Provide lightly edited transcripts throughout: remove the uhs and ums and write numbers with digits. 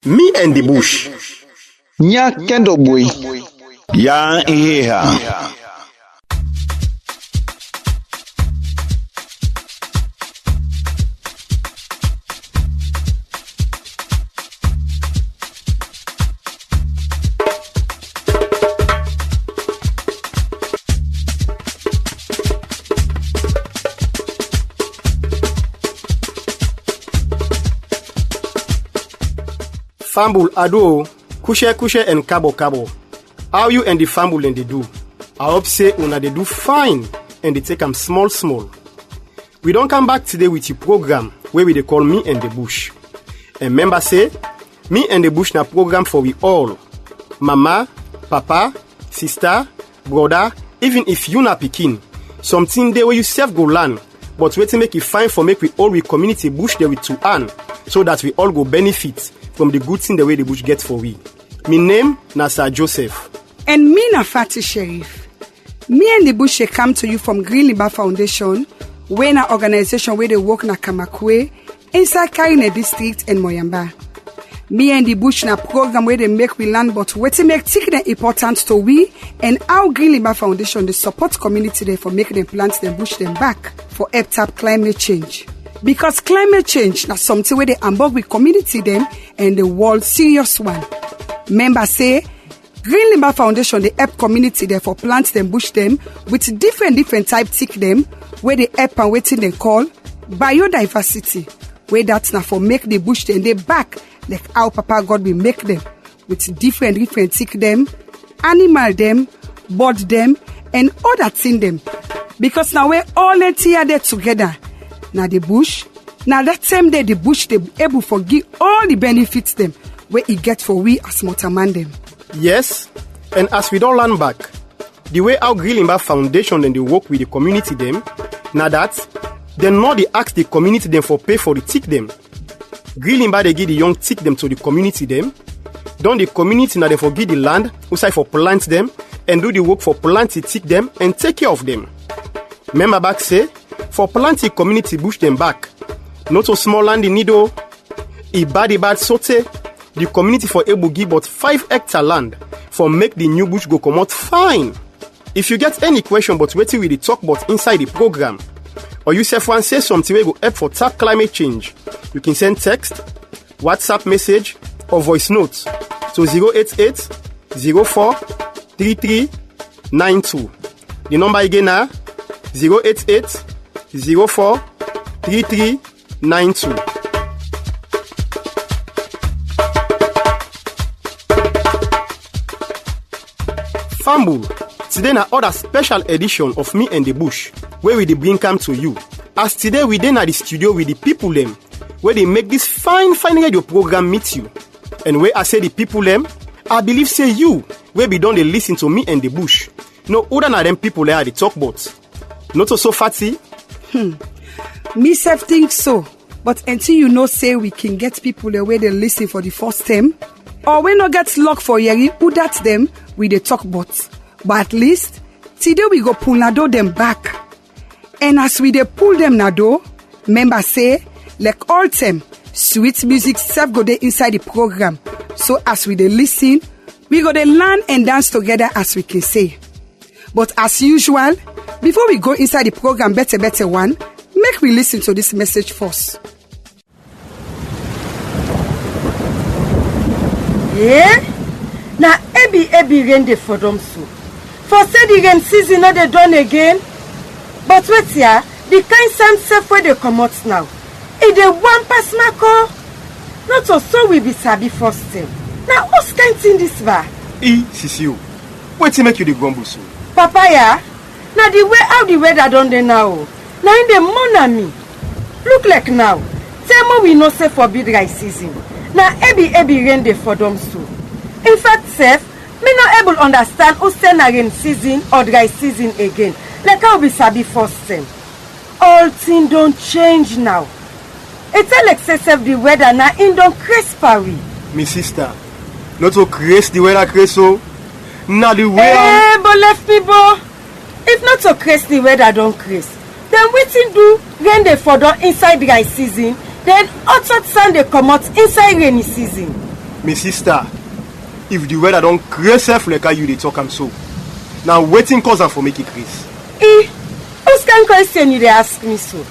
Me and the Bush. Nya kendo boy. Ya iheha. Fambul ado, kushe and kabo. How you and the fambul and they do? I hope say una they do fine and they take them small. We don't come back today with your program where we they call Me and the Bush. And member say, Me and the Bush na program for we all. Mama, papa, sister, brother, even if you na pikin. Something there where you self go learn, but wait to make it fine for make we all we community bush there with 2 hand, so that we all go benefit from the good thing the way the bush gets for we. My name na Sir Joseph. And me na Fati Sheriff. Me and the bush come to you from Green Liba Foundation, where na organization where they work na Kamakwe, inside Karine district and Moyamba. Me and the bush na program where they make we learn but where to make take the important to we and our Green Liba Foundation they support community there for making them plant them bush them back for help up climate change. Because climate change na something where they involve with community them and the world serious one. Members say Green Liba Foundation they help community there for plant them bush them with different type tick them where they help and waiting they call biodiversity. Where that's na for make the bush them they back like how Papa God will make them with different tick them, animal them, bird them and other thing them. Because now we all here there together. Now the bush, now that same day the bush they be able to give all the benefits them where it get for we as motorman them. Yes, and as we don't learn back, the way our Green Liba Foundation and they work with the community them, now that they know they ask the community them for pay for the tick them. Green Liba they give the young tick them to the community them. Don't the community now they forgive the land, outside for plant them and do the work for plant the tick them and take care of them. Remember back say, for planting community bush them back. Not so small land in Nido. Bad sote. The community for able give but 5 hectare land for make the new bush go come out fine. If you get any question but waiting with the talk about inside the program, or you self want say something we go help for tap climate change, you can send text, WhatsApp message, or voice notes to 088 04 33 92. The number again now 088 04 33 92. Fambul, today na other special edition of Me and the Bush, where we dey bring come to you. As today we dey na the studio with the people them, where they make this fine radio program meet you. And where I say the people them, I believe say you, where we don't dey listen to Me and the Bush. No other than them people there they talk about. Not so Fatty. Me self think so, but until you know say we can get people the way they listen for the first time, or we no get luck for hearing who that them we dey talk about. But at least today we go pull nado them back. And as we dey pull them nado, members say like all time sweet music self go dey inside the program. So as we dey listen, we go dey learn and dance together as we can say. But as usual, before we go inside the program better one, make we listen to this message first. Yeah? Now ebi rain dey for them so. For say the rain season not they done again. But wait here, the kind same self where they come out now. If they one pass Marco, not so we be sabi first thing. Now who's kind thing this va? Sisio, wait to make you the grumble so. Papaya, now the way how the weather done there now. Now in the monami. Look like now. Tell me we no say for big dry season. Now ebi rain dey for them so. In fact, Seth, me not able understand who say na rain season or dry season again. Like how we sabi first thing. All things don't change now. It's like say the weather now in don't crisp we. Me sister, not to craze the weather craze so. Now the way. Hey, but left people. If not to craze the weather don't craze. Then wetin do rain dey for don inside dry season, then hot sun dey come out inside rainy season. My sister, if the weather don't create self like how you dey talk am so, now waiting cause am for make it crease. Whose kind question you dey ask me so?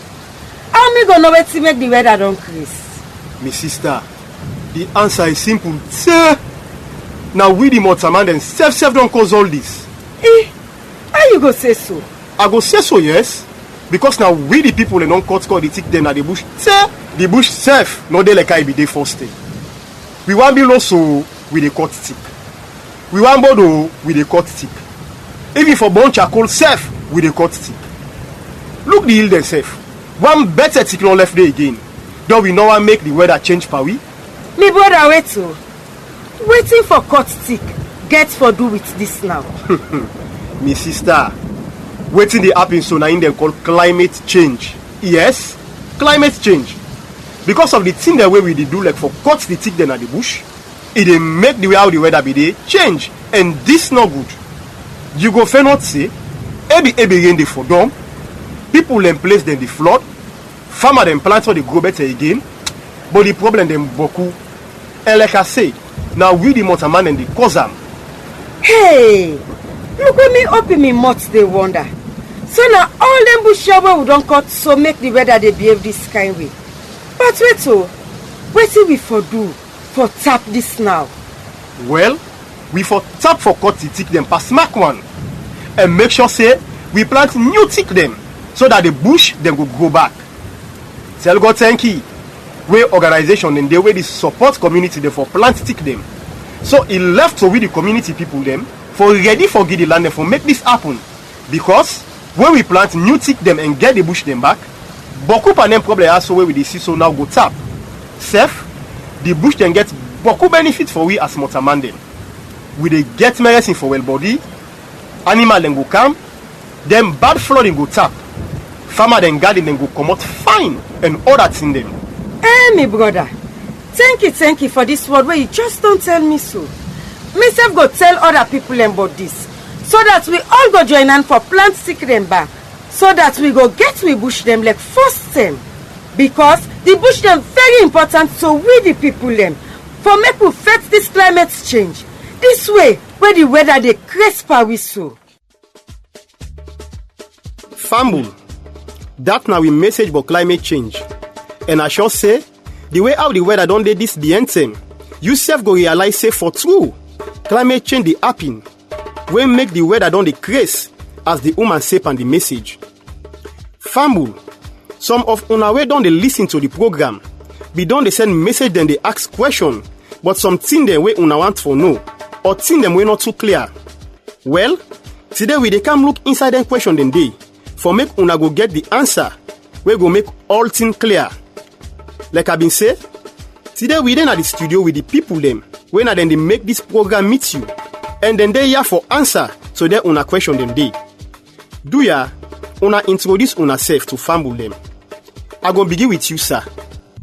How me go know wetin make the weather don't crease? My sister, the answer is simple. Say, now we the motorman and self don't cause all this. How you go say so? I go say so, yes. Because now we the people and don't cut the tick them at the bush. Say, the bush self, no dey like I be dey first day. We want be low so we dey cut tick. We want bodo we dey cut tick. Even for burn charcoal self, we dey cut tick. Look the hill themselves. One better tick no left there again. Don't we know what make the weather change per we? Me brother wait so. Waiting for cut tick get for do with this now. Me sister, waiting the happen so now in them called climate change. Yes, climate change. Because of the thing the way we dey do like for cut the tick then at the bush, it dey make the way how the weather be dey change, and this not good. You go fair not say, every rain dey for down, people them place them the flood, farmer them plant for the grow better again, but the problem them boku. And like I say, now we the motorman and the cause am. Hey, look when me open me mouth they wonder. So now all them bush we don't cut so make the weather they behave this kind way. But wait so, wetin we for do for tap this now? Well, we for tap for cut the tick them pass smack one, and make sure say we plant new tick them so that the bush them go grow back. Tell God thank you. We organization and the way they support community them for plant tick them. So it left to we the community people them for ready for get the land them for make this happen. Because when we plant new tick them and get the bush them back, boku pa them problem also where we dey see so now go tap. Self, the bush then get boku benefit for we as motorman them. We dey get medicine for well body, animal then go calm, then bad flooding go tap. Farmer then garden then go come out fine and all that in them. Me brother, thank you for this word where you just don't tell me so. Myself go tell other people about this, so that we all go join hand for plant stick them back, so that we go get we bush them like first time. Because the bush them very important so we the people them, for make we fight this climate change. This way where the weather they crisp we so. Fumble. That now we message about climate change. And I shall say, the way how the weather don't dey this the end time, you self go realize say for true, climate change the happen. When make the weather don't decrease as the woman say on the message. Fumble. Some of una way don't they listen to the program. Be don't they send message then they ask question, but some thing them way una want for know, or thing them way not too clear. Well, today we dey come look inside them question then day, for make una go get the answer, we go make all things clear. Like I been say, today we then at the studio with the people them, when then they make this program meet you, and then they here for answer, so they una question them day. Do ya, una introduce una self to fumble them. I go begin with you, sir.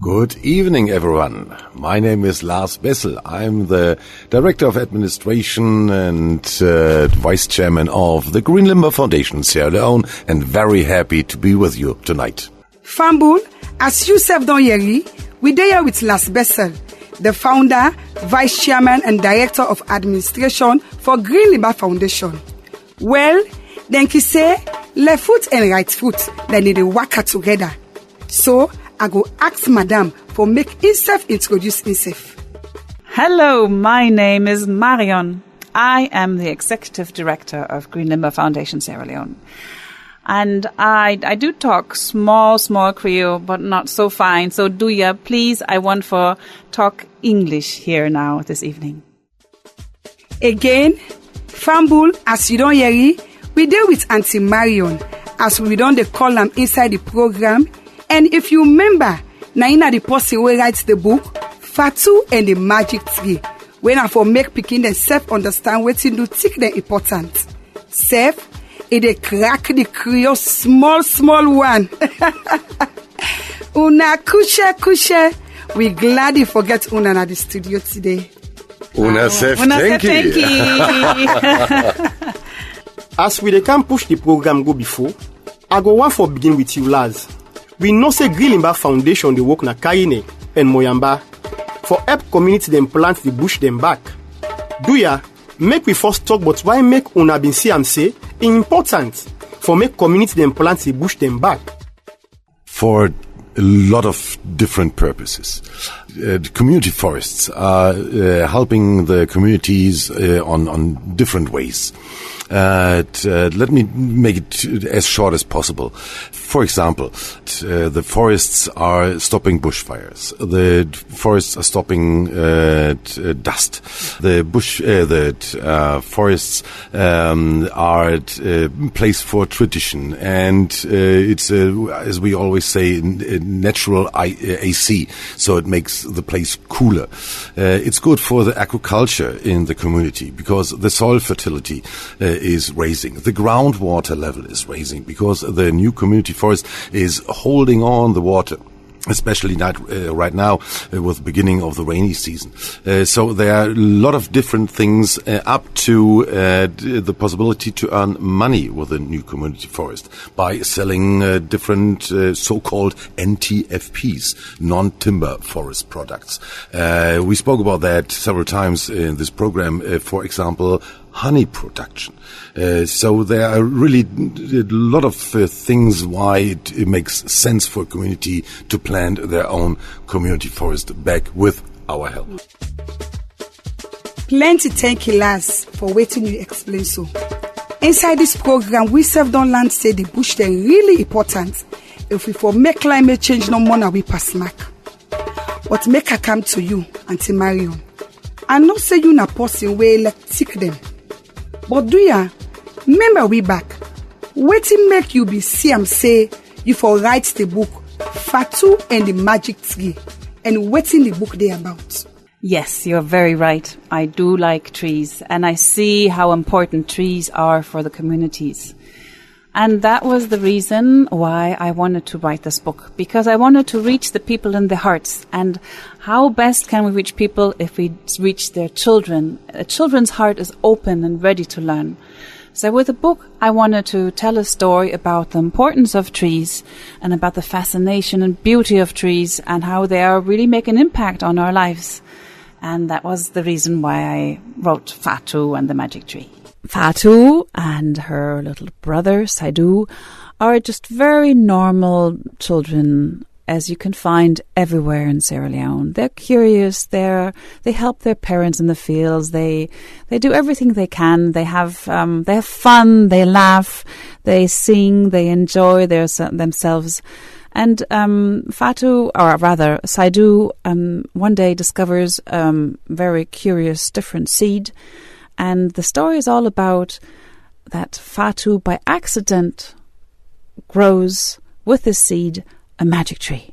Good evening, everyone. My name is Lars Bessel. I'm the Director of Administration and Vice Chairman of the Green Limber Foundation Sierra Leone, and very happy to be with you tonight. Fumble, as you self don't hear, we there with Lars Bessel, the founder, Vice Chairman and Director of Administration for Green Limber Foundation. Well, then he say, left foot and right foot, then they work together. So, I go ask Madame for make himself introduce himself. Hello, my name is Marion. I am the Executive Director of Green Limber Foundation Sierra Leone. And I do talk small Creole, but not so fine. So do ya, please, I want for talk English here now this evening. Again, Fumble, as you don't hear, we deal with Auntie Marion, as we don't call them inside the program. And if you remember, Naina the person who writes the book, Fatu and the Magic Tree, when I for make picking them self understand what to do, take them important. Self, it crack the Creole small one. Una kushe. We glad you forget Una at the studio today. Una self, thank you. As we can push the program go before, I go want for begin with you, Lars. We know say Green Limber Foundation they work na Kaine and Moyamba. for help community them plant the bush them back. Do ya? Make we first talk about why make una bin see am say important for make community them plant the bush them back. For a lot of different purposes. Community forests are helping the communities on different ways. Let me make it as short as possible. For example, the forests are stopping bushfires. The forests are stopping dust. The forests are a place for tradition, and it's as we always say, natural AC. So it makes the place cooler. It's good for the agriculture in the community because the soil fertility is raising. The groundwater level is raising because the new community forest is holding on the water, especially right now with the beginning of the rainy season. So there are a lot of different things up to the possibility to earn money with the new community forest by selling different so-called NTFPs, non-timber forest products. We spoke about that several times in this program, for example, honey production. So there are really a lot of things why it makes sense for a community to plant their own community forest back with our help. Plenty thank you, Lars, for waiting you explain so. Inside this program, we serve don land say the bush they really important. If we for make climate change no more na we pass mark. But make I come to you, Auntie Marion. I know say you na person way like tick them. But do ya remember we back? Waiting make you be see am say you for write the book Fatu and the Magic Tree, and waiting the book they about. Yes, you're very right. I do like trees, and I see how important trees are for the communities. And that was the reason why I wanted to write this book, because I wanted to reach the people in their hearts. And how best can we reach people if we reach their children? A children's heart is open and ready to learn. So with the book, I wanted to tell a story about the importance of trees and about the fascination and beauty of trees and how they are really make an impact on our lives. And that was the reason why I wrote Fatu and the Magic Tree. Fatu and her little brother, Saidu, are just very normal children, as you can find everywhere in Sierra Leone. They're curious, they help their parents in the fields, they do everything they can, they have fun, they laugh, they sing, they enjoy themselves. And Fatu, or rather Saidu, one day discovers very curious different seed. And the story is all about that Fatu, by accident, grows with this seed a magic tree.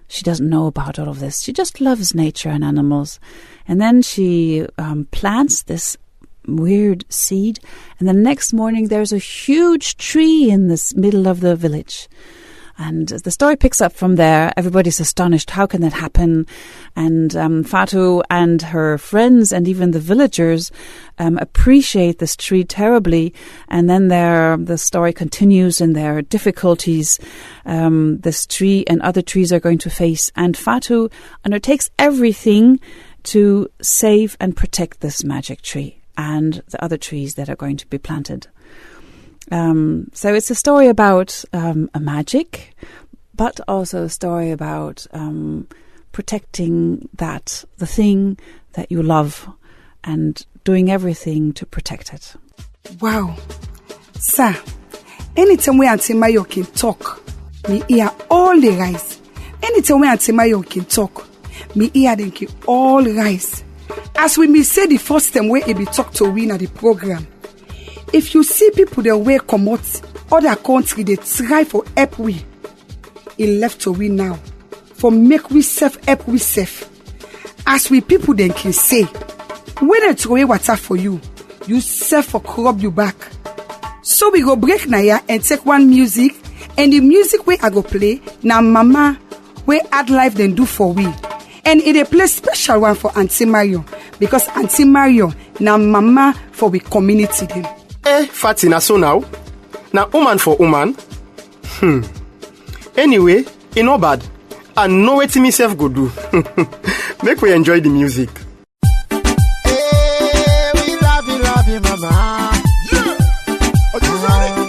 She doesn't know about all of this. She just loves nature and animals. And then she plants this weird seed. And the next morning, there's a huge tree in the middle of the village. And the story picks up from there. Everybody's astonished. How can that happen? And Fatu and her friends and even the villagers appreciate this tree terribly. And then the story continues and there are difficulties this tree and other trees are going to face. And Fatu undertakes everything to save and protect this magic tree and the other trees that are going to be planted. So it's a story about a magic, but also a story about protecting the thing that you love and doing everything to protect it. Wow. Sir, anytime we Auntie Mayo can talk, me hear all the rise. Anytime we Auntie Mayo can talk, me hear them all rise. As we may say the first time we be talk to win at the program. If you see people that way come out, other country, they try for help we. It left to we now. For make we self help we self. As we people then can say, when I throw away water for you, you self for crop you back. So we go break now and take one music, and the music where I go play, now mama, where add life then do for we. And it a play special one for Auntie Mario, because Auntie Mario, now mama for we community them. Fati na so now. Na woman for woman. Anyway, it no bad. I know what myself go do. Make we enjoy the music. Hey, we love you, mama. Yeah. Are you ready?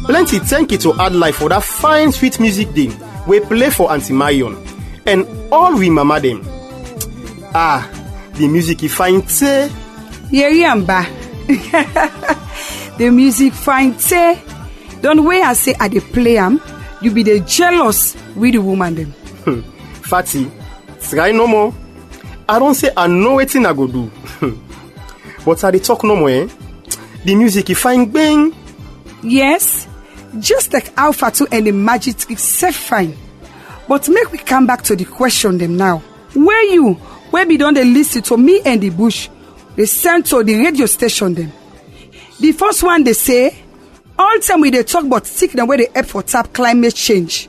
Plenty thank you to Add Life for that fine sweet music dem we play for Auntie Marion and all we mama dem. The music is fine too. Yeriamba. The music fine too. Don't wait and say I dey play am, you be the jealous with the woman dem. Fatty, try no more. I don't say I know wetin I go do. But I dey talk no more, eh? The music is fine bang. Yes, just like Alpha 2 and the Magic Trick said fine. But make we come back to the question them now. Where be done they listen to me and the bush, they send to the radio station them. The first one they say, all time we they talk about tick them where they help for tap climate change.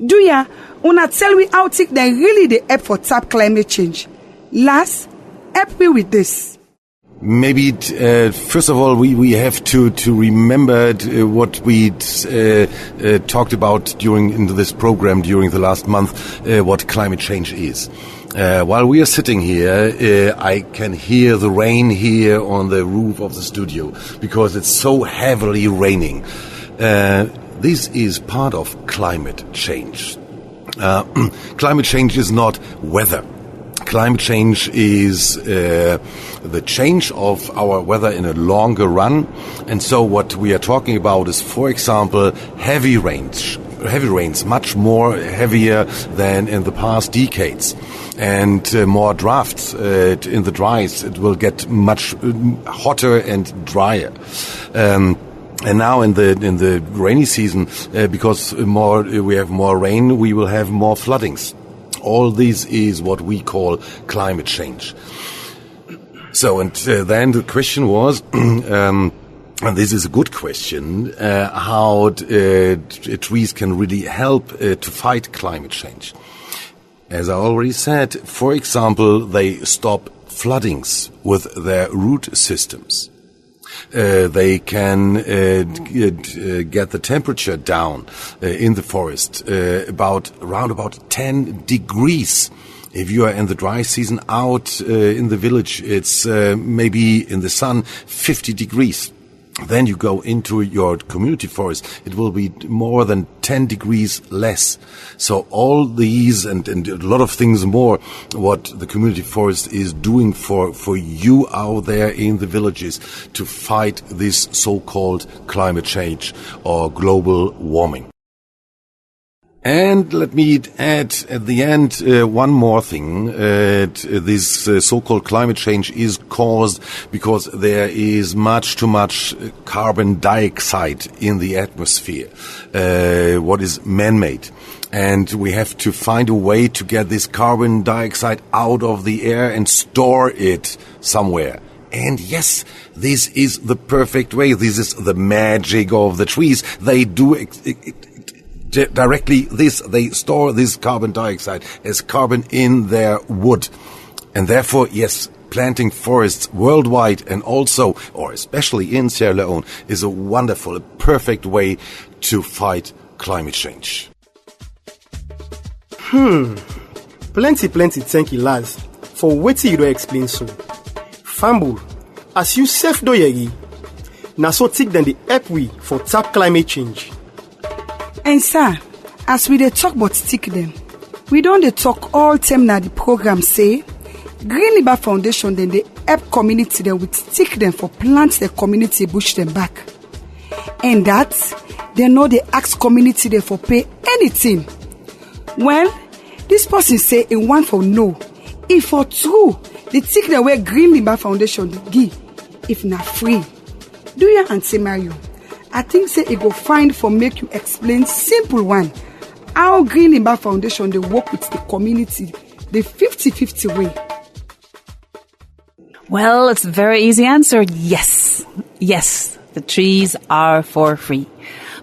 Do ya una tell me how tick them really they help for tap climate change? Last, help me with this. Maybe first of all we have to remember what we talked about during this program during the last month, what climate change is. While we are sitting here, I can hear the rain here on the roof of the studio because it's so heavily raining. This is part of climate change. Climate change is not weather. Climate change is the change of our weather in a longer run. And so what we are talking about is, for example, heavy rains, much more heavier than in the past decades. And more drafts in the dries. It will get much hotter and drier. And now in the rainy season, because we have more rain, we will have more floodings. All this is what we call climate change. So, and then the question was, and this is a good question, how trees can really help to fight climate change. As I already said, for example, they stop floodings with their root systems. They can get the temperature down in the forest around about 10 degrees. If you are in the dry season out in the village, it's maybe in the sun 50 degrees. Then you go into your community forest, it will be more than 10 degrees less. So all these and a lot of things more, what the community forest is doing for you out there in the villages to fight this so-called climate change or global warming. And let me add at the end one more thing. This so-called climate change is caused because there is much too much carbon dioxide in the atmosphere, what is man-made. And we have to find a way to get this carbon dioxide out of the air and store it somewhere. And yes, this is the perfect way. This is the magic of the trees. They do directly this, they store this carbon dioxide as carbon in their wood. And therefore, yes, planting forests worldwide and also, or especially in Sierra Leone, is a wonderful, a perfect way to fight climate change. Plenty thank you, Laz, for wetin you don explain so. Fambul, as you self do yegi, na so take dem dey help we for tap climate change. And sir, as we dey talk about stick them, we don dey talk all time na the program say Green Liber Foundation dem dey help community dem with stick them for plant the community bush them back. And that they no dey ask community dem for pay anything. Well, this person say he want for know if for true the stick them wey Green Liber Foundation dey give if na free. Do you answer Mario? I think say it go find for make you explain simple one. How Green Liber Foundation they work with the community, the 50-50 way. Well, it's a very easy answer. Yes. Yes, the trees are for free.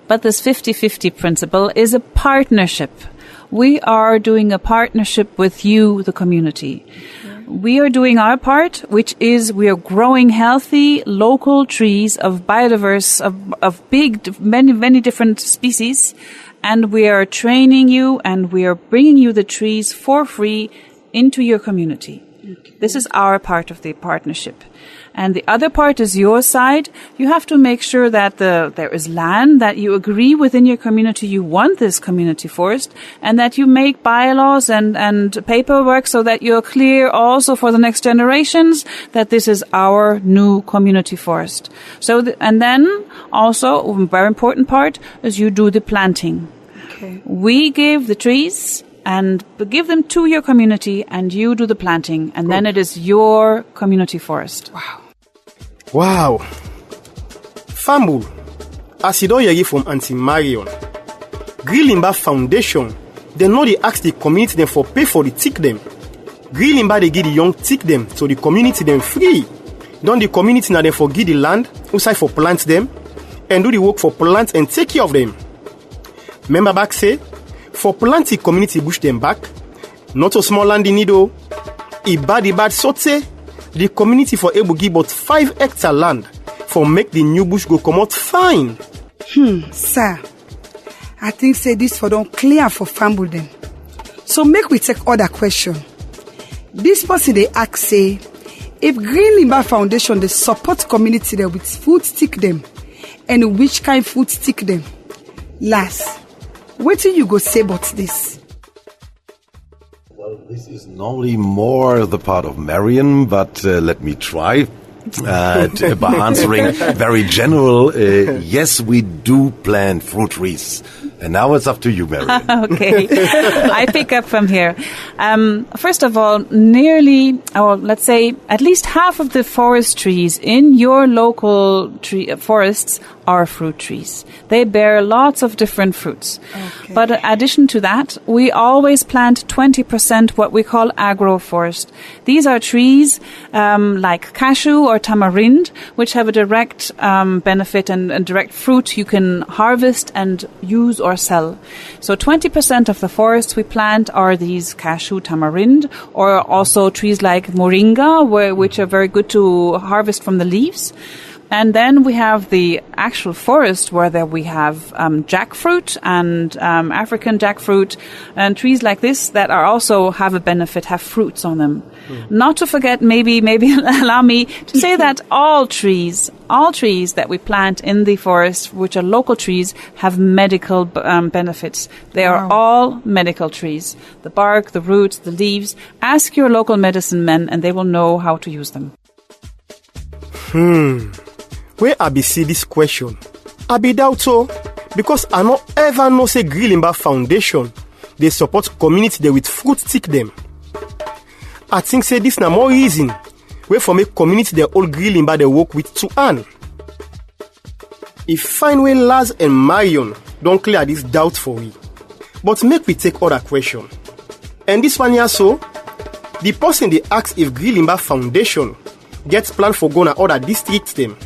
But this 50-50 principle is a partnership. We are doing a partnership with you, the community. We are doing our part, which is we are growing healthy local trees of biodiverse, of big, many different species. And we are training you and we are bringing you the trees for free into your community. Okay. This is our part of the partnership. And the other part is your side. You have to make sure that there is land, that you agree within your community you want this community forest, and that you make bylaws and paperwork so that you're clear also for the next generations that this is our new community forest. So, and then also a very important part is you do the planting. Okay. We give the trees and give them to your community and you do the planting and then it is your community forest. Wow. Fambul, as you don hear from Auntie Marion, Green Liber Foundation, they know they ask the community them for pay for the tick them. Green Liber they give the young tick them so the community them free. Don't the community now they for give the land, outside for plant them, and do the work for plant and take care of them. Remember back say, for plant the community bush them back, not a small land in Nido, bad sote, the community for able give about 5 hectare land for make the new bush go come out fine. Sir, I think say this for don't clear for Fambul then. So make we take other question. This person they ask say, if Green Liber Foundation they support community there with food stick them, and which kind food stick them? Last, what do you go say about this? Well, this is normally more the part of Marion, but let me try by answering very general. Yes, we do plant fruit trees. And now it's up to you, Marion. Okay. I pick up from here. First of all, nearly, or let's say at least half of the forest trees in your local forests are fruit trees. They bear lots of different fruits. Okay. But in addition to that, we always plant 20% what we call agroforest. These are trees like cashew or tamarind, which have a direct benefit and direct fruit you can harvest and use or or sell. So 20% of the forests we plant are these cashew, tamarind, or also trees like moringa, which are very good to harvest from the leaves. And then we have the actual forest where we have jackfruit and African jackfruit and trees like this that are also have a benefit, have fruits on them. Not to forget, maybe allow me to say that all trees that we plant in the forest, which are local trees, have medical benefits. They are all medical trees. The bark, the roots, the leaves. Ask your local medicine men and they will know how to use them. Where I be see this question, I be doubt so, because I no ever know say Grilimba Foundation, they support community there with fruit stick them. I think say this na more reason, where for make community they all Grilimba they work with to earn. If fine way Laz and Marion don't clear this doubt for we, but make we take other question. And this one here so, the person they ask if Grilimba Foundation gets plan for going to other districts them.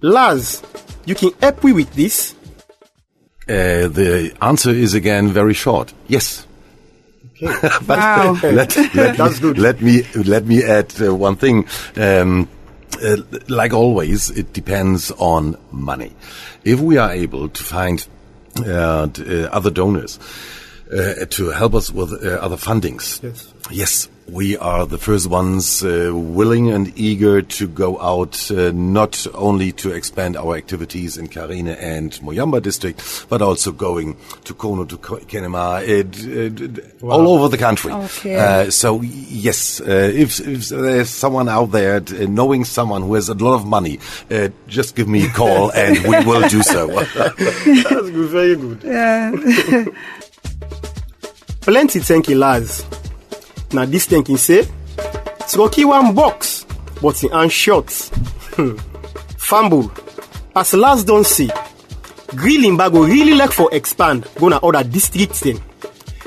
Laz, you can help me with this? The answer is again very short. Yes. Okay. Wow. That's good. Let me add one thing. Like always, it depends on money. If we are able to find other donors to help us with other fundings, yes, we are the first ones willing and eager to go out, not only to expand our activities in Carine and Moyamba district, but also going to Kono, to Kenema, all over the country. Okay. So yes, if there's someone out there knowing someone who has a lot of money, just give me a call and we will do so. That's good, very good. Yeah. Plenty thank you, Laz. Now this thing can say, Troki one box, but in hand short. Fumble. As Laz don't see, Grilimba go really like for expand, go na other districts then.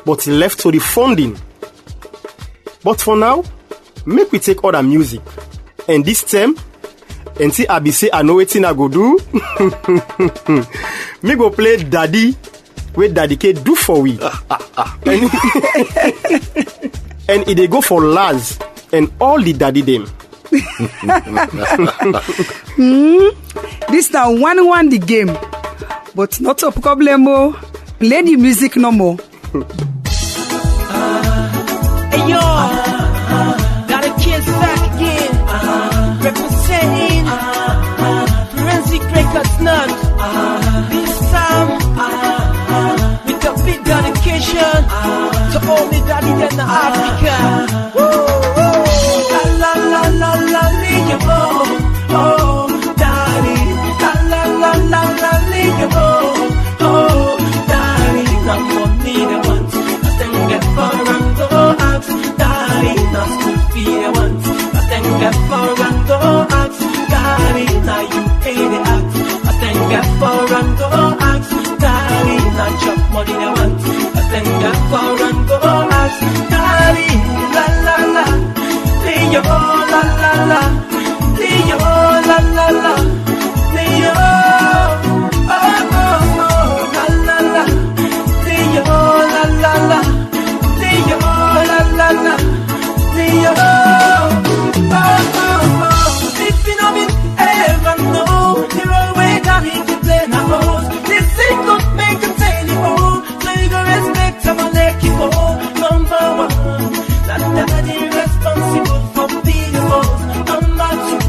But he left to the funding. But for now, make we take other music. And this time, until I be say I know wetin I go do, me go play Daddy, where Daddy K do for we. And it they go for Laz and all the daddy them. This now 1-1 the game, but not a problem. Play the music no more. Hey yo, got a kids back again, representing Forensic Records Nut. This time with a big dedication to all the daddy in Africa. Woo, woo. La la la la la, oh daddy. La la la la la, oh daddy. Not money the ones, but then get far and go out. Daddy, not school fee the ones, but then get far and go out. Daddy, now you pay the act, but then get far and go out. Daddy, not chop money the ones, but then get far and go out. Daddy, la la la, Leo, la la la, Leo, la la la, Leo, oh oh oh, la la la, Leo, la la la, Leo, la la la, Leo, oh oh oh. If you know me, ever know the wrong way that he can play my host. This single make a tell you all, so you go respect I'm a lucky boy. Number one, that daddy responsible for being the boss. Number two,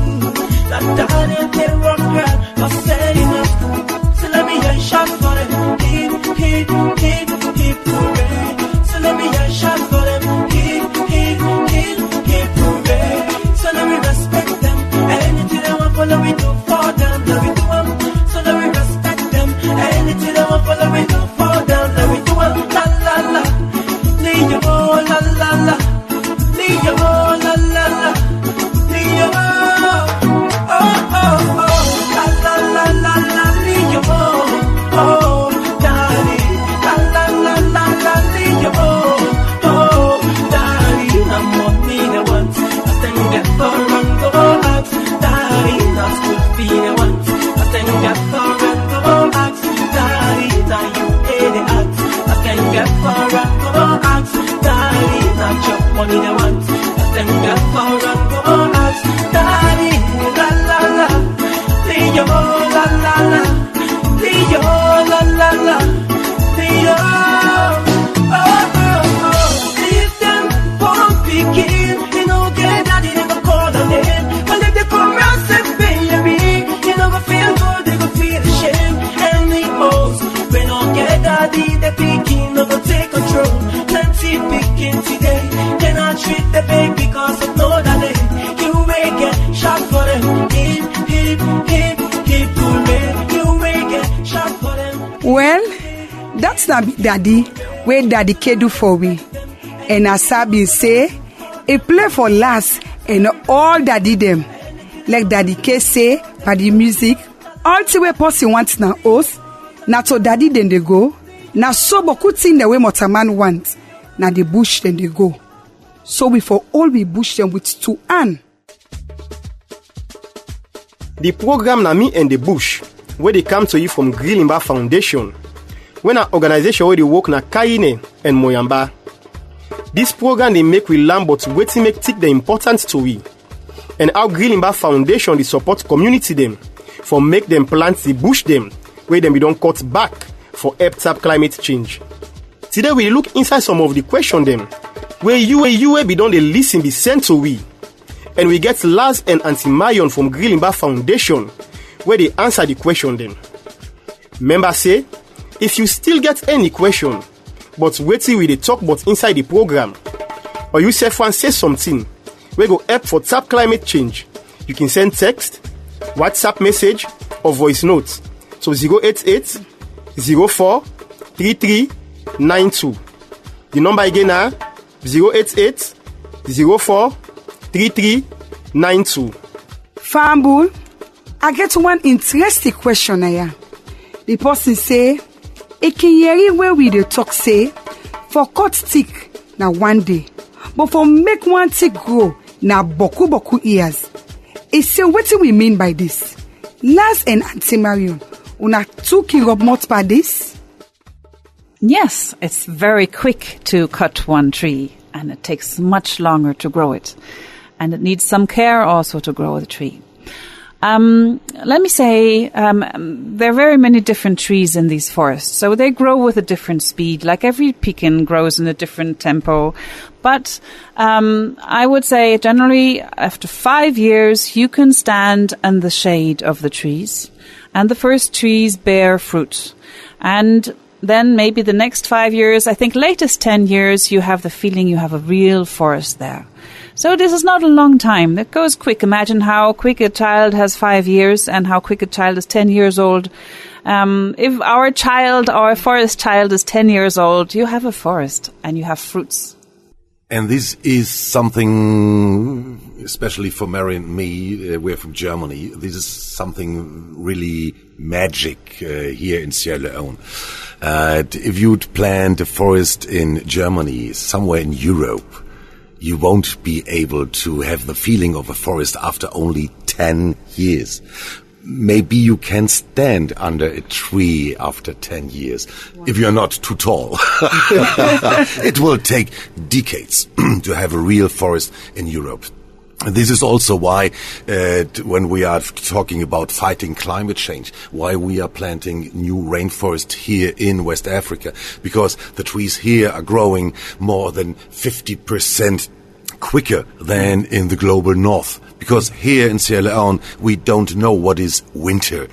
that daddy the rock girl for setting us cool. So let me hear a shot for them. Hip, hip, hip, hip, hooray. So let me hear a shot for them. Hip, hip, hip, hip, hooray. So let me respect them. Anything they want, follow we do for them. Let me do them. So let me respect them. Anything they want, follow we do for them. Let me do them. La la la, Leo, la la la, Leo, la la la, Leo, oh oh oh, la la la la la. That's na daddy where daddy K do for we. And as I been say, a play for last and all daddy them. Like daddy K say, by the music, all the way person wants na oath, na to daddy then they go, na so boku thing the way motaman wants, na the bush then they go. So we for all we bush them with 2 hands. The program na me and the bush, where they come to you from Grilimba Foundation, when an organization where they work na Kaine and Moyamba. This program they make we learn but wetin make take the importance to we, and how Grilimba Foundation they support community them, for make them plant the bush them, where them we don't cut back for help tap climate change. Today we look inside some of the question them, where you be done the listen be sent to we. And we get Laz and Auntie Marion from Grilimba Foundation, where they answer the question then. Member say, if you still get any question, but wait till we dey talk about inside the program, or you self want say something, we go help for tap climate change, you can send text, WhatsApp message, or voice note to 088 04 33 92. The number again are 088 04 3392. Fambu, I get one interesting question here. The person say, Ekinyeri where we dey talk say, for cut stick na 1 day, but for make one stick grow na boku years. It say what do we mean by this? Laz and Auntie Marion, una 2 kilograms per this? Yes, it's very quick to cut one tree, and it takes much longer to grow it. And it needs some care also to grow the tree. Let me say, there are very many different trees in these forests, so they grow with a different speed, like every pecan grows in a different tempo. But I would say generally after 5 years, you can stand in the shade of the trees, and the first trees bear fruit. And then maybe the next 5 years, I think latest 10 years, you have the feeling you have a real forest there. So this is not a long time. It goes quick. Imagine how quick a child has 5 years and how quick a child is 10 years old. If our forest child is 10 years old, you have a forest and you have fruits. And this is something, especially for Mary and me, we're from Germany, this is something really magic here in Sierra Leone. If you'd plant a forest in Germany, somewhere in Europe, you won't be able to have the feeling of a forest after only 10 years. Maybe you can stand under a tree after 10 years, if you're not too tall. It will take decades to have a real forest in Europe. This is also why, when we are talking about fighting climate change, why we are planting new rainforest here in West Africa, because the trees here are growing more than 50% quicker than in the global north. Because here in Sierra Leone, we don't know what is winter.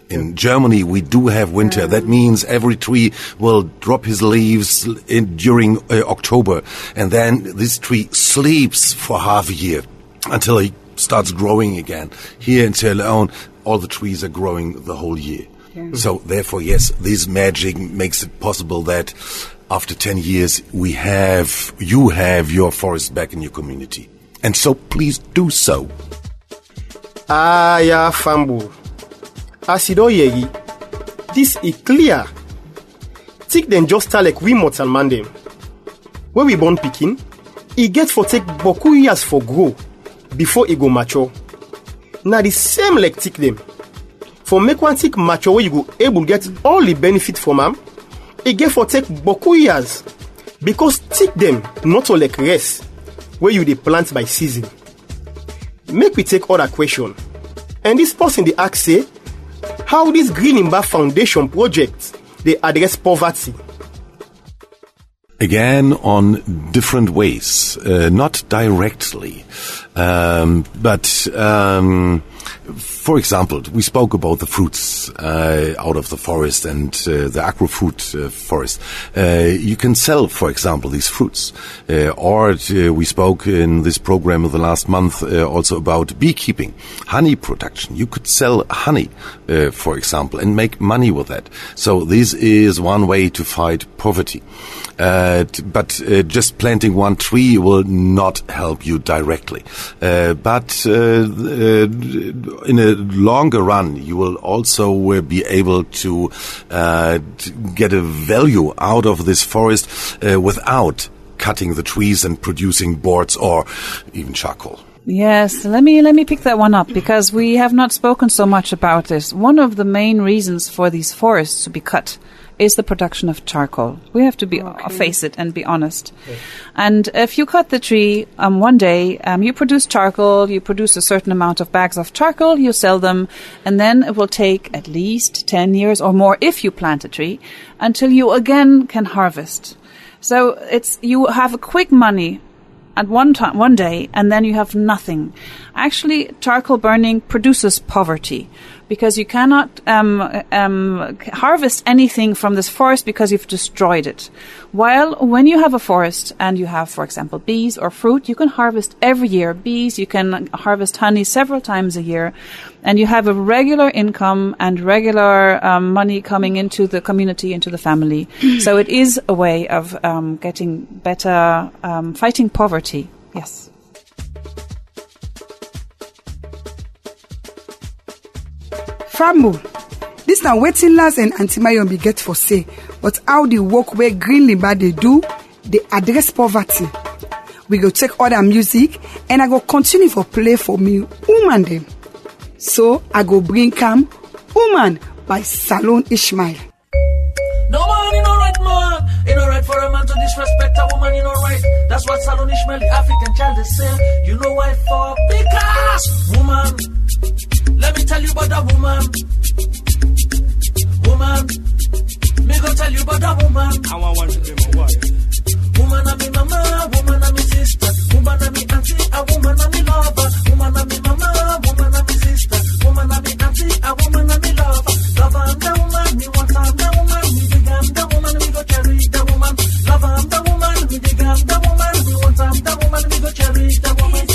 In Germany, we do have winter. That means every tree will drop his leaves during October, and then this tree sleeps for half a year until he starts growing again. Here in Sierra Leone, all the trees are growing the whole year. Yeah. So therefore, yes, this magic makes it possible that after 10 years, you have your forest back in your community. And so please do so. Yeah, Fambu. Asido yegi, this is clear. Take them just like we mortal man them. When we born picking, it get for take boku years for grow before it go mature. Now the same like take them. For make one tick mature where you go able get all the benefit from them, it get for take boku years. Because tick them not all like rest where you they plant by season. Make we take other question. And this person they ask say, how this Grilimba Foundation project they address poverty? Again, on different ways, not directly, but For example, we spoke about the fruits out of the forest and the agro-food forest. You can sell, for example, these fruits. Or we spoke in this program of the last month also about beekeeping, honey production. You could sell honey, for example, and make money with that. So this is one way to fight poverty. But just planting one tree will not help you directly. But in a longer run, you will also be able to get a value out of this forest without cutting the trees and producing boards or even charcoal. Yes, let me pick that one up because we have not spoken so much about this. One of the main reasons for these forests to be cut is the production of charcoal. We have to face it and be honest. Okay. And if you cut the tree one day, you produce charcoal, you produce a certain amount of bags of charcoal, you sell them, and then it will take at least 10 years or more if you plant a tree until you again can harvest. So you have a quick money at one day, and then you have nothing. Actually, charcoal burning produces poverty because you cannot harvest anything from this forest because you've destroyed it. While when you have a forest and you have, for example, bees or fruit, you can harvest every year bees, you can harvest honey several times a year, and you have a regular income and regular money coming into the community, into the family. So it is a way of getting better, fighting poverty. Yes. Frambo, this now wetin Lars and Auntie Marion be get for say, but how the work where Green Limba they do, they address poverty. We go take other music and I go continue for play for me, woman them. So I go bring Cam, Woman by Salon Ishmael. No man, you know right, man. You know right for a man to disrespect a woman, you know right. That's what Salon Ishmael, the African child, is saying. You know why for? Because woman. Let me tell you about that woman. Woman. Me go tell you about that woman. I want to be my wife. Woman and me mama, woman and me sister. Woman and me auntie, a woman and me lover. Woman and me mama, woman and me sister. Woman and me auntie, a woman and me lover. Lover and the woman, me want and the woman. Me dig and the woman, me go cherish the woman. Lover and the woman, me dig and the woman. Me want and the woman, me go cherish the woman.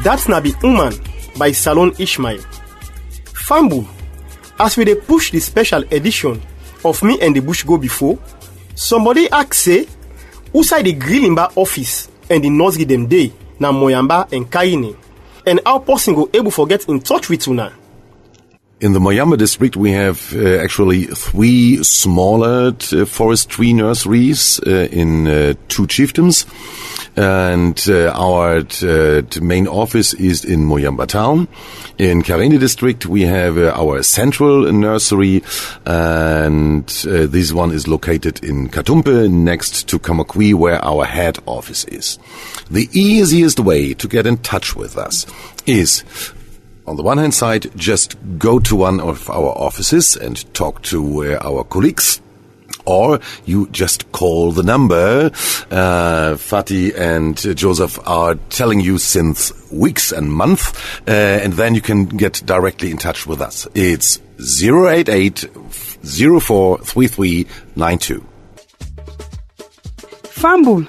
That's na be Woman by Salon Ishmael. Fambul, as we dey push the special edition of Me and the Bush Go Before, somebody ask say, who side the Grilimba office and the Nozgi dem day na Moyamba and Kaine, and how person go able to get in touch with una? In the Moyamba district, we have actually 3 smaller forestry nurseries in 2 chiefdoms. And our main office is in Moyamba town. In Karenni district, we have our central nursery, and this one is located in Katumpe, next to Kamakwi, where our head office is. The easiest way to get in touch with us is, on the one hand side, just go to one of our offices and talk to our colleagues. Or you just call the number Fatih and Joseph are telling you since weeks and months, and then you can get directly in touch with us. It's 088-043392. Fambul,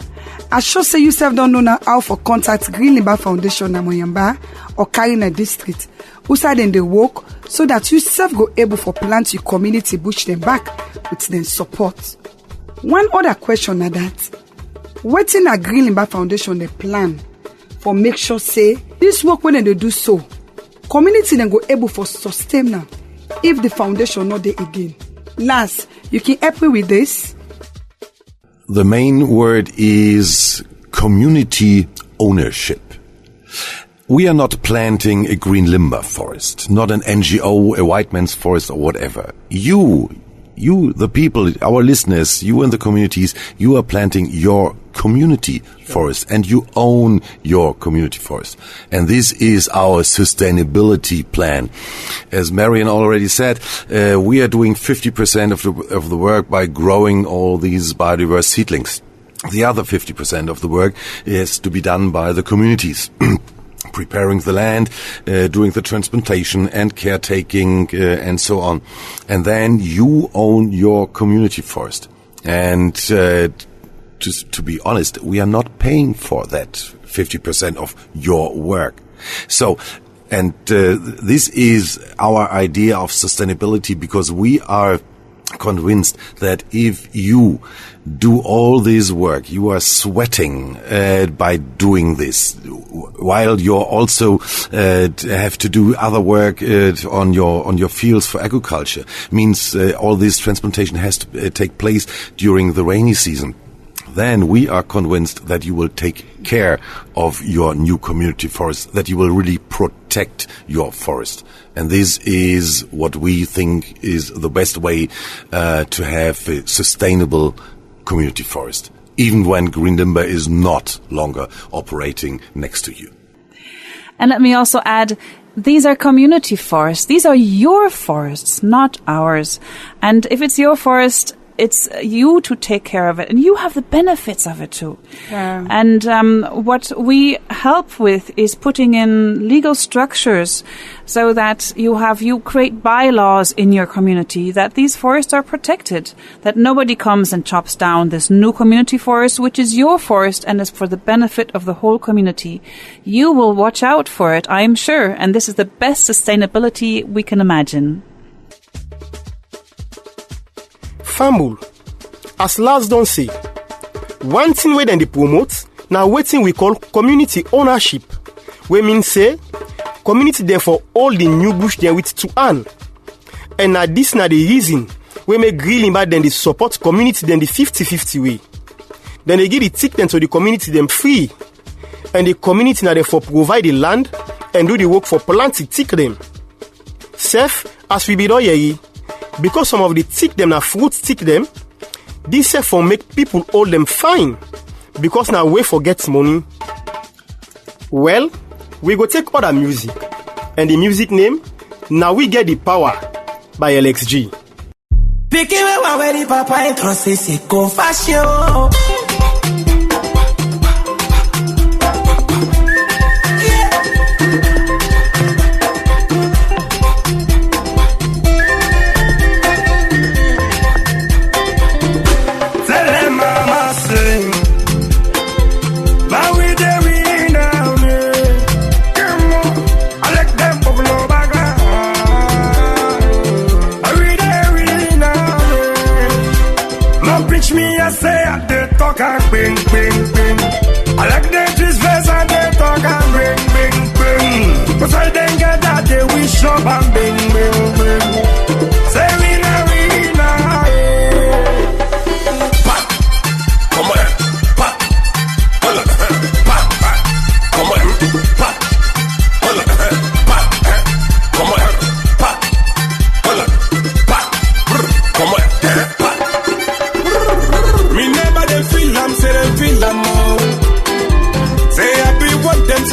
I sure say you self don't know now how for contact Green Limba Foundation na Moyamba or Karina district. Who side in the work so that you self go able for plant your community bush them back with them support. One other question na that, what in a Green Limba Foundation they plan for make sure say this work when they do so, community then go able for sustain now if the foundation not there again. Last, you can help me with this? The main word is community ownership. We are not planting a green limber forest, not an NGO, a white man's forest or whatever. You, the people, our listeners, you in the communities, you are planting your community forest and you own your community forest. And this is our sustainability plan. As Marion already said, we are doing 50% of the work by growing all these biodiverse seedlings. The other 50% of the work is to be done by the communities. Preparing the land, doing the transplantation and caretaking, and so on. And then you own your community forest. And just to be honest, we are not paying for that 50% of your work. So, and this is our idea of sustainability, because we are convinced that if you do all this work, you are sweating by doing this, while you're also have to do other work on your fields for agriculture. Means all this transplantation has to take place during the rainy season. Then we are convinced that you will take care of your new community forest, that you will really protect your forest. And this is what we think is the best way to have a sustainable community forest, even when Green Limber is not longer operating next to you. And let me also add, these are community forests. These are your forests, not ours. And if it's your forest, it's you to take care of it, and you have the benefits of it too. Yeah. And what we help with is putting in legal structures so that you create bylaws in your community that these forests are protected, that nobody comes and chops down this new community forest, which is your forest and is for the benefit of the whole community. You will watch out for it, I'm sure, and this is the best sustainability we can imagine. Fambul, as Lars don't say, one thing we then they promote, now waiting we call community ownership. We mean say, community there for all the new bush there with to earn. And now this now the reason we make Green Limber then they support community then the 50-50 way. Then they give the ticket to the community them free. And the community now therefore provide the land and do the work for planting tick them. Safe as we be do here. Because some of the tick them, na fruit tick them, this for make people hold them fine. Because now we forget money. Well, we go take other music. And the music name, Now We Get the Power by LXG. Girl,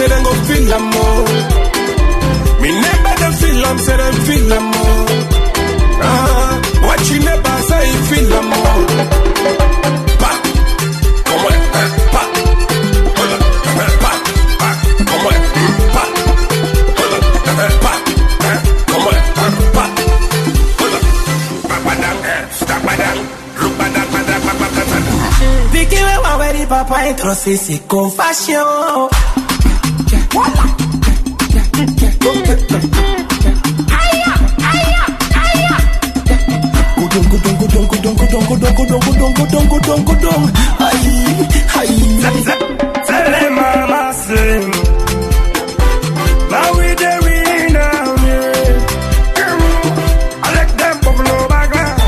say them go feel am more. Me never them feel am, say them feel am more. What you never say, feel am more. Pa, come on, pa, hold on, pa, come on, pa, hold on, pa, come on, pa, hold on, pa, stop, look, Vicky, we want ready, papa, introduce c'est confession. Voilà. Tell them mama sing. Now we there we now, yeah. I like them buffalo background.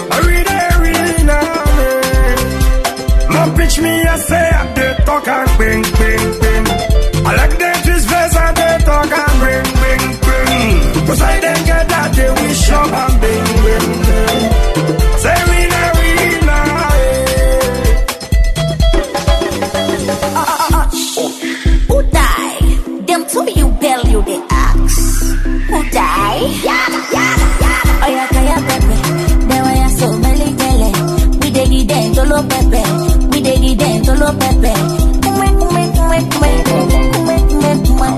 Now we there we now, yeah. No pitch me, I say I dey talk and bing, bing, bing. I like them twist face and they talk and bing, bing, bing. Cause I didn't get that they wish up and bing, bing, bing. Say we now, Who die? Them to you bell you the axe. Who die? Yada, yada, yada. Oh yeah, kaya pepe. Then why you so many tele? We dey give them to lo pepe. We dey give them to lo pepe. Kume, kume, kume, kume. Kume, kume, kume.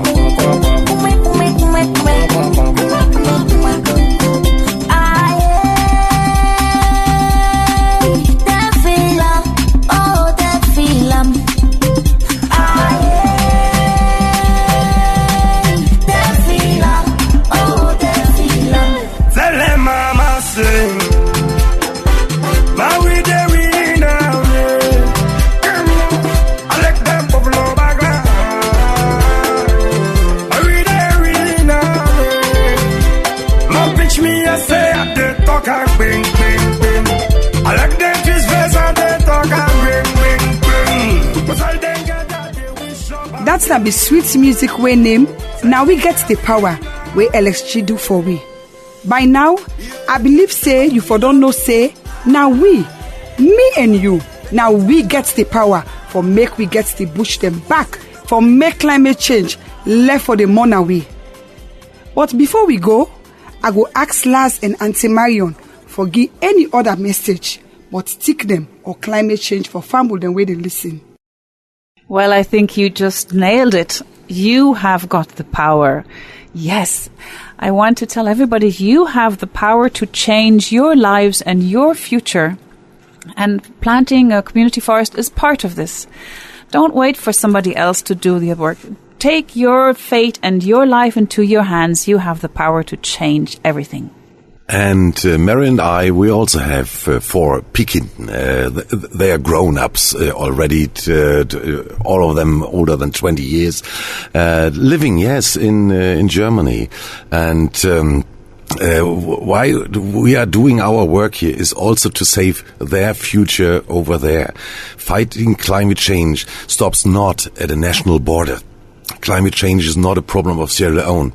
Kume, kume, kume, kume. Kume, kume, kume. That feel oh, that feel Tell them mama sing. Now we there we now, yeah. I like them buffalo background. Now we there we now, yeah. No pitch me, I say I dey talk and bing, bing, bing. I like them twist face and they talk and bing, bing, bing. But I didn't get that they wish up. That's not be sweet music we name. Now we get the power where LXG do for we. By now, I believe say you for don't know say, now we, me and you, now we get the power for make we get the bush them back, for make climate change left for the money we. But before we go, I go ask Lars and Auntie Marion for give any other message, but stick them or climate change for family them where they listen. Well, I think you just nailed it. You have got the power. Yes, I want to tell everybody you have the power to change your lives and your future. And planting a community forest is part of this. Don't wait for somebody else to do the work. Take your fate and your life into your hands. You have the power to change everything. And Mary and I, we also have 4 Pekin. They are grown-ups already, all of them older than 20 years, living, yes, in Germany. And why we are doing our work here is also to save their future over there. Fighting climate change stops not at a national border. Climate change is not a problem of Sierra Leone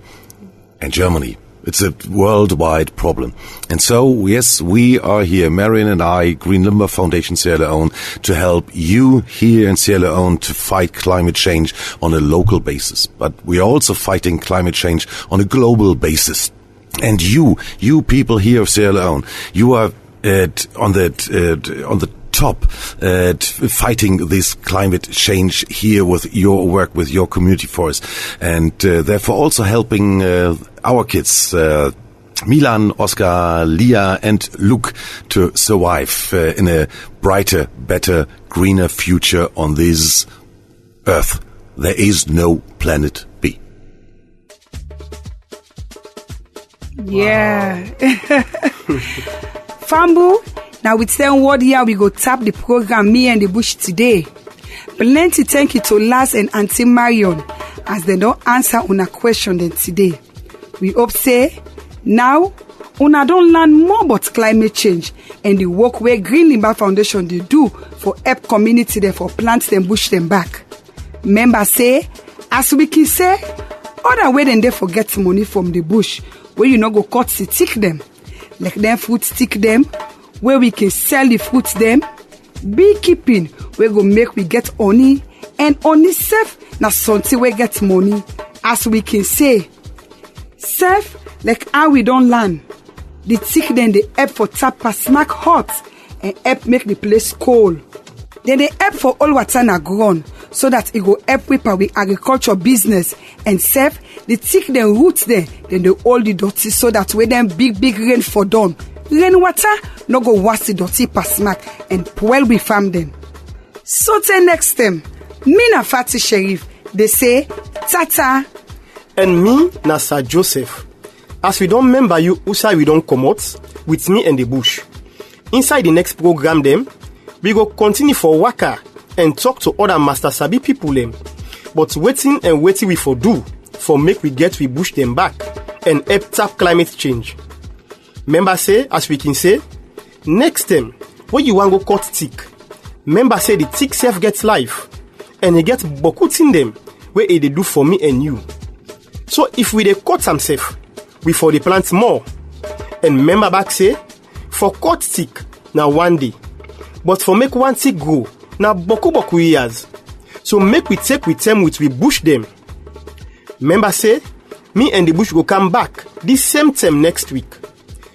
and Germany. It's a worldwide problem. And so, yes, we are here, Marion and I, Green Limber Foundation Sierra Leone, to help you here in Sierra Leone to fight climate change on a local basis. But we are also fighting climate change on a global basis. And you people here of Sierra Leone, you are on the top fighting this climate change here with your work, with your community forest, and therefore also helping our kids, Milan, Oscar, Leah and Luke, to survive in a brighter, better, greener future on this earth. There is no planet B. Yeah. Fambu, now with them word here, we go tap the program Me and the Bush today. Plenty thank you to Lars and Auntie Marion as they don't answer on a question then today. We hope say, now, una don't learn more about climate change and the work where Green Limber Foundation they do for help community there for plant them, bush them back. Members say, as we can say, other way than they forget money from the bush, where you not go cut the stick them, like them fruit stick them, where we can sell the fruits them, beekeeping, where go make we get honey And only self na something we get money, as we can say. Self, like how we don't learn. The tick then they help for tap smack hot and help make the place cold. Then they help for all water na ground so that it go help with agriculture business. And self, the tick then root there, then they hold the dirty so that when them big rain for done, rain water no go wash the dirty smack and well we farm them. So till next time, me na Fati Sheriff, they say tata. And me na Sir Joseph. As we don't remember you, Usai we don't come out with me and the bush. Inside the next program them, we go continue for waka and talk to other Master Sabi people them. But waiting we for do, for make we get we bush them back and help tap climate change. Member say, as we can say, next time, when you want go cut tick, member say the tick self gets life, and he get bokut in them, where they do for me and you. So if we dey cut themselves, we for the plant more. And member back say, for cut tick, now 1 day. But for make one tick grow, now boku years. So make we take with them with we bush them. Member say, me and the bush go come back this same time next week.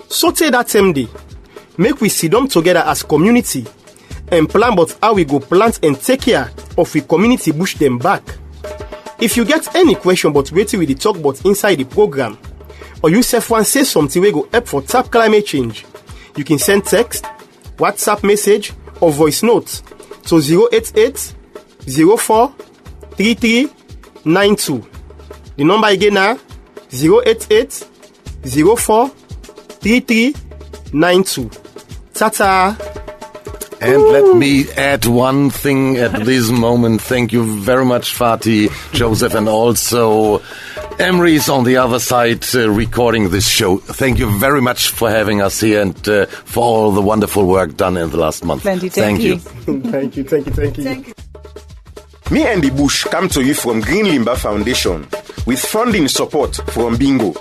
So take that same day, make we sit down together as community and plan about how we go plant and take care of we community bush them back. If you get any question about what we talk about inside the program, or you self want say something we go help for tap climate change, you can send text, WhatsApp message, or voice note to 088 04 33 92. The number again now 088 04 33 92. Tata. And let me add one thing at this moment. Thank you very much, Fati, Joseph, and also Emery's on the other side recording this show. Thank you very much for having us here and for all the wonderful work done in the last month. Thank you. Thank you. Me and the Bush come to you from Green Limber Foundation with funding support from Bingo.